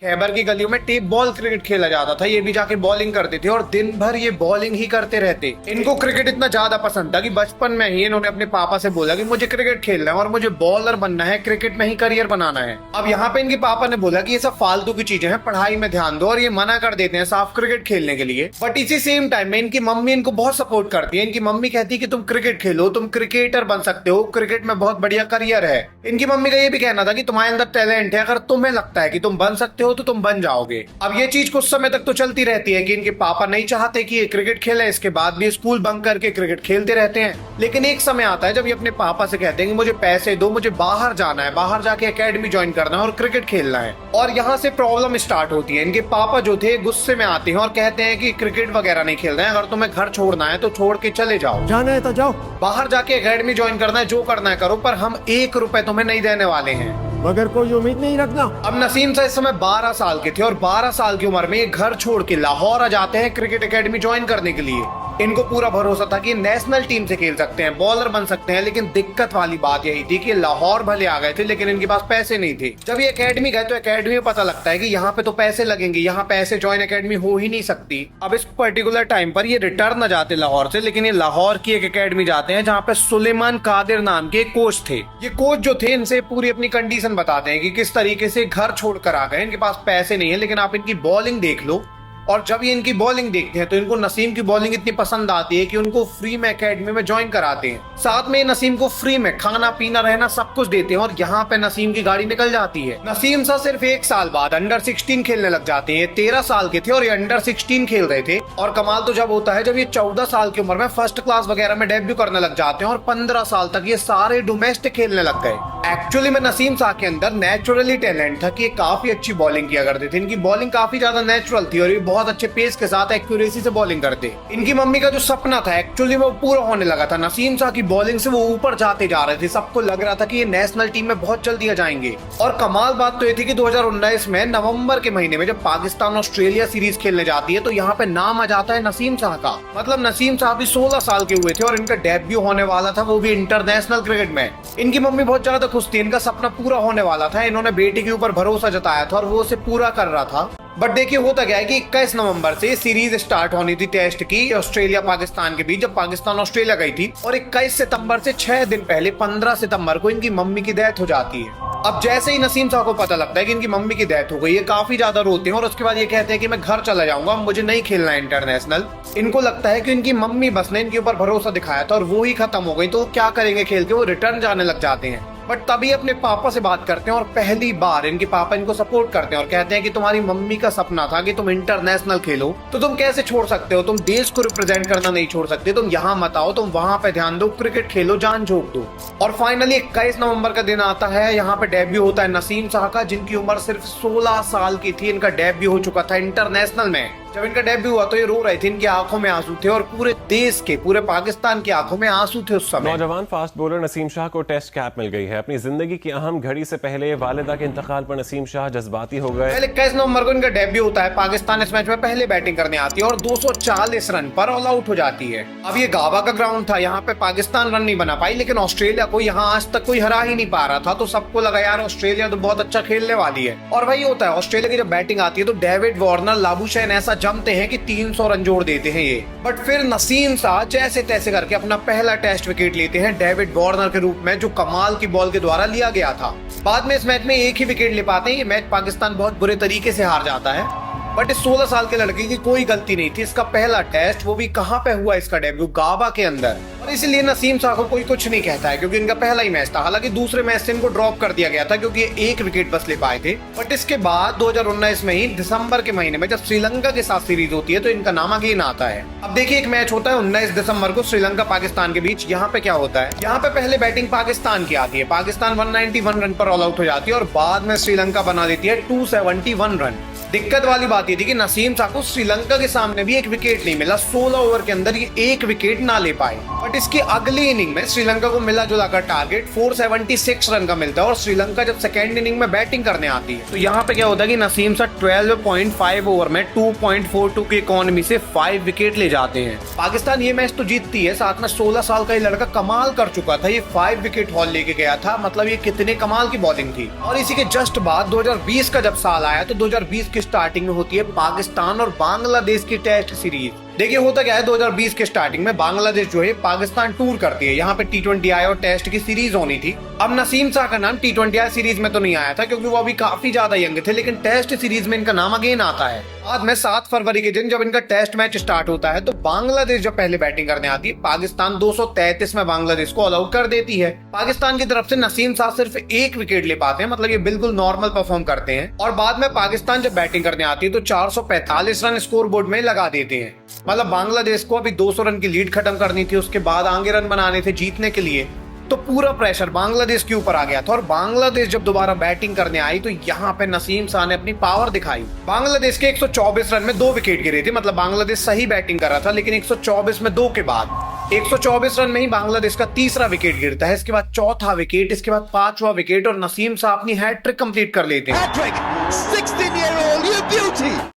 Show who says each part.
Speaker 1: खैबर की गलियों में टेप बॉल क्रिकेट खेला जाता था। ये भी जाके बॉलिंग करते थे और दिन भर ये बॉलिंग ही करते रहते। इनको क्रिकेट इतना ज्यादा पसंद था कि बचपन में ही इन्होंने अपने पापा से बोला कि मुझे क्रिकेट खेलना है और मुझे बॉलर बनना है, क्रिकेट में ही करियर बनाना है। अब यहाँ पे इनके पापा ने बोला कि ये सब फालतू की चीजें हैं, पढ़ाई में ध्यान दो, और ये मना कर देते हैं साफ क्रिकेट खेलने के लिए। बट इसी सेम टाइम में इनकी मम्मी इनको बहुत सपोर्ट करती है। इनकी मम्मी कहती है कि तुम क्रिकेट खेलो, तुम क्रिकेटर बन सकते हो, क्रिकेट में बहुत बढ़िया करियर है। इनकी मम्मी का ये भी कहना था कि तुम्हारे अंदर टैलेंट है, अगर तुम्हें लगता है कि तुम बन सकते हो तो तुम बन जाओ। अब ये चीज कुछ समय तक तो चलती रहती है कि इनके पापा नहीं चाहते कि ये क्रिकेट खेले, इसके बाद भी स्कूल बंक करके क्रिकेट खेलते रहते हैं। लेकिन एक समय आता है जब ये अपने पापा से कहते हैं कि मुझे पैसे दो, मुझे बाहर जाना है, बाहर जाके एकेडमी ज्वाइन करना है और क्रिकेट खेलना है। और यहाँ से प्रॉब्लम स्टार्ट होती है। इनके पापा जो थे गुस्से में आते हैं और कहते हैं कि क्रिकेट वगैरह नहीं खेलना है, अगर तुम्हें घर छोड़ना है तो छोड़ के चले जाओ,
Speaker 2: जाना है तो जाओ,
Speaker 1: बाहर जाके एकेडमी ज्वाइन करना है, जो करना है करो, पर हम 1 रुपए तुम्हें नहीं देने वाले हैं,
Speaker 2: मगर कोई उम्मीद नहीं रखना।
Speaker 1: अब नसीम साहब इस समय 12 साल के थे और 12 साल की उम्र में ये घर छोड़ के लाहौर आ जाते हैं क्रिकेट एकेडमी ज्वाइन करने के लिए। इनको पूरा भरोसा था कि नेशनल टीम से खेल सकते हैं, बॉलर बन सकते हैं। लेकिन दिक्कत वाली बात यही थी कि लाहौर भले आ गए थे लेकिन इनके पास पैसे नहीं थे। जब ये एकेडमी गए तो एकेडमी में पता लगता है कि यहाँ पे तो पैसे लगेंगे, यहाँ पैसे ज्वाइन एकेडमी हो ही नहीं सकती। अब इस पर्टिकुलर टाइम पर ये रिटर्न न जाते लाहौर से, लेकिन ये लाहौर की एक एकेडमी जाते हैं जहाँ पे सुलेमान कादिर नाम के कोच थे। ये कोच जो थे इनसे पूरी अपनी कंडीशन बताते हैं कि किस तरीके से घर छोड़कर आ गए, इनके पास पैसे नहीं है, लेकिन आप इनकी बॉलिंग देख लो। और जब ये इनकी बॉलिंग देखते हैं तो इनको नसीम की बॉलिंग इतनी पसंद आती है कि उनको फ्री में एकेडमी में ज्वाइन कराते हैं। साथ में नसीम को फ्री में खाना पीना रहना सब कुछ देते हैं और यहाँ पे नसीम की गाड़ी निकल जाती है। नसीम सा सिर्फ 1 साल बाद अंडर 16 खेलने लग जाते हैं। 13 साल के थे और ये अंडर 16 खेल रहे थे। और कमाल तो जब होता है जब ये 14 साल की उम्र में फर्स्ट क्लास वगैरह में डेब्यू करने लग जाते हैं और 15 साल तक ये सारे डोमेस्टिक खेलने लग गए। एक्चुअली में नसीम शाह के अंदर नेचुरली टैलेंट था कि ये काफी अच्छी बॉलिंग किया करते थे। इनकी बॉलिंग काफी ज्यादा नेचुरल थी और ये बहुत अच्छे पेस के साथ एक्यूरेसी से बॉलिंग करते। इनकी मम्मी का जो सपना था एक्चुअली में वो पूरा होने लगा था। नसीम शाह की बॉलिंग से वो ऊपर जाते जा रहे थे। सबको लग रहा था कि ये नेशनल टीम में बहुत जल्दी आ जाएंगे। और कमाल बात तो ये थी कि 2019 में नवंबर के महीने में जब पाकिस्तान ऑस्ट्रेलिया सीरीज खेलने जाती है तो यहाँ पे नाम आ जाता है नसीम शाह का। मतलब नसीम शाह भी 16 साल के हुए थे और इनका डेब्यू होने वाला था, वो भी इंटरनेशनल क्रिकेट में। इनकी मम्मी बहुत ज्यादा खुश थी, इनका सपना पूरा होने वाला था। इन्होंने बेटी के ऊपर भरोसा जताया था और वो उसे पूरा कर रहा था। बट देखिए होता क्या है कि 21 नवंबर से सीरीज स्टार्ट होनी थी टेस्ट की ऑस्ट्रेलिया पाकिस्तान के बीच, जब पाकिस्तान ऑस्ट्रेलिया गई थी। और 21 सितंबर से 6 दिन पहले 15 सितंबर को इनकी मम्मी की डेथ हो जाती है। अब जैसे ही नसीम साहब को पता लगता है कि इनकी मम्मी की डेथ हो गई, ये काफी ज्यादा रोते हैं और उसके बाद ये कहते हैं कि मैं घर चला जाऊंगा, मुझे नहीं खेलना है इंटरनेशनल। इनको लगता है कि इनकी मम्मी बस ने इनके ऊपर भरोसा दिखाया था और वो ही खत्म हो गई, तो क्या करेंगे खेल के, वो रिटर्न जाने लग जाते हैं। बट तभी अपने पापा से बात करते हैं और पहली बार इनके पापा इनको सपोर्ट करते हैं और कहते हैं कि तुम्हारी मम्मी का सपना था कि तुम इंटरनेशनल खेलो, तो तुम कैसे छोड़ सकते हो, तुम देश को रिप्रेजेंट करना नहीं छोड़ सकते, तुम यहाँ मत आओ, तुम वहां पे ध्यान दो, क्रिकेट खेलो, जान झोंक दो। और फाइनली 21 नवंबर का दिन आता है, यहाँ पे डेब्यू होता है नसीम शाह का, जिनकी उम्र सिर्फ 16 साल की थी। इनका डेब्यू हो चुका था इंटरनेशनल में। जब इनका डेब्यू हुआ तो ये रो रहे थे, इनकी आंखों में आंसू थे और पूरे देश के, पूरे पाकिस्तान की आंखों में आंसू थे उस समय।
Speaker 3: नौजवान फास्ट बॉलर नसीम शाह को टेस्ट कैप मिल गई है। अपनी जिंदगी की अहम घड़ी से पहले वालिदा के इंतकाल पर नसीम शाह जज्बाती हो गए।
Speaker 1: पहले 21 नवंबर को इनका डेब्यू होता है। पाकिस्तान इस मैच में पहले बैटिंग करने आती है और 240 रन पर ऑल आउट हो जाती है। अब ये गावा का ग्राउंड था, यहाँ पे पाकिस्तान रन नहीं बना पाई, लेकिन ऑस्ट्रेलिया को यहाँ आज तक कोई हरा ही नहीं पा रहा था। तो सबको लगा यार ऑस्ट्रेलिया तो बहुत अच्छा खेलने वाली है। और वही होता है, ऑस्ट्रेलिया की जब बैटिंग आती है तो डेविड वार्नर, लाबुशैन ऐसा जमते हैं कि 300 रन जोड़ देते हैं ये। बट फिर नसीम शाह जैसे तैसे करके अपना पहला टेस्ट विकेट लेते हैं डेविड वार्नर के रूप में, जो कमाल की बॉल के द्वारा लिया गया था। बाद में इस मैच में एक ही विकेट ले पाते हैं। ये मैच पाकिस्तान बहुत बुरे तरीके से हार जाता है। बट इस 16 साल के लड़के की कोई गलती नहीं थी। इसका पहला टेस्ट, वो भी कहाँ पे हुआ इसका डेब्यू, गाबा के अंदर। और इसलिए नसीम शाह को कोई कुछ नहीं कहता है क्योंकि इनका पहला ही मैच था। हालांकि दूसरे मैच से इनको ड्रॉप कर दिया गया था क्योंकि ये 1 विकेट बस ले पाए थे। बट इसके बाद 2019 में ही दिसंबर के महीने में जब श्रीलंका के साथ सीरीज होती है तो इनका नाम अगेन आता है। अब देखिए एक मैच होता है 19 दिसंबर को श्रीलंका पाकिस्तान के बीच। यहाँ पे क्या होता है, यहाँ पे पहले बैटिंग पाकिस्तान की आती है। पाकिस्तान 191 रन पर ऑल आउट हो जाती है और बाद में श्रीलंका बना देती है 271 रन। दिक्कत वाली बात ये थी कि नसीम शाह को श्रीलंका के सामने भी एक विकेट नहीं मिला। 16 ओवर के अंदर ये एक विकेट ना ले पाए। बट इसकी अगली इनिंग में श्रीलंका को मिला जुला कर टारगेट 476 रन का मिलता है और श्रीलंका जब सेकेंड इनिंग में बैटिंग करने आती है तो यहाँ पे क्या होता है कि नसीम शाह 12.5 ओवर में 2.42 की इकोनॉमी से 5 विकेट ले जाते हैं। पाकिस्तान ये मैच तो जीतती है, साथ में 16 साल का ये लड़का कमाल कर चुका था, ये 5 विकेट हॉल लेके गया था। मतलब ये कितने कमाल की बॉलिंग थी। और इसी के जस्ट बाद 2020 का जब साल आया तो 2020 की स्टार्टिंग में होती है पाकिस्तान और बांग्लादेश की टेस्ट सीरीज। देखिए होता क्या है, 2020 के स्टार्टिंग में बांग्लादेश जो है पाकिस्तान टूर करती है। यहाँ पे T20 आई और टेस्ट की सीरीज होनी थी। अब नसीम शाह का नाम T20 आई सीरीज में तो नहीं आया था क्योंकि वो अभी काफी ज्यादा यंग थे, लेकिन टेस्ट सीरीज में इनका नाम अगेन आता है। बाद में 7 फरवरी के दिन जब इनका टेस्ट मैच स्टार्ट होता है तो बांग्लादेश जब पहले बैटिंग करने आती है, पाकिस्तान 233 में बांग्लादेश को ऑल आउट कर देती है। पाकिस्तान की तरफ से नसीम शाह सिर्फ 1 विकेट ले पाते हैं, मतलब ये बिल्कुल नॉर्मल परफॉर्म करते हैं। और बाद में पाकिस्तान जब बैटिंग करने आती है तो 445 रन स्कोर बोर्ड में लगा देते हैं। मतलब बांग्लादेश को अभी 200 रन की लीड खत्म करनी थी, उसके बाद आगे रन बनाने थे जीतने के लिए। तो पूरा प्रेशर बांग्लादेश के ऊपर आ गया था और बांग्लादेश जब दोबारा बैटिंग करने आई तो यहाँ पे नसीम शाह ने अपनी पावर दिखाई। बांग्लादेश के 124 रन में 2 विकेट गिरे थे, मतलब बांग्लादेश सही बैटिंग कर रहा था, लेकिन 124 में 2 के बाद 124 रन में ही बांग्लादेश का तीसरा विकेट गिरता है। इसके बाद चौथा विकेट, इसके बाद 5वां विकेट और नसीम शाह अपनी हैट्रिक कंप्लीट कर लेते हैं।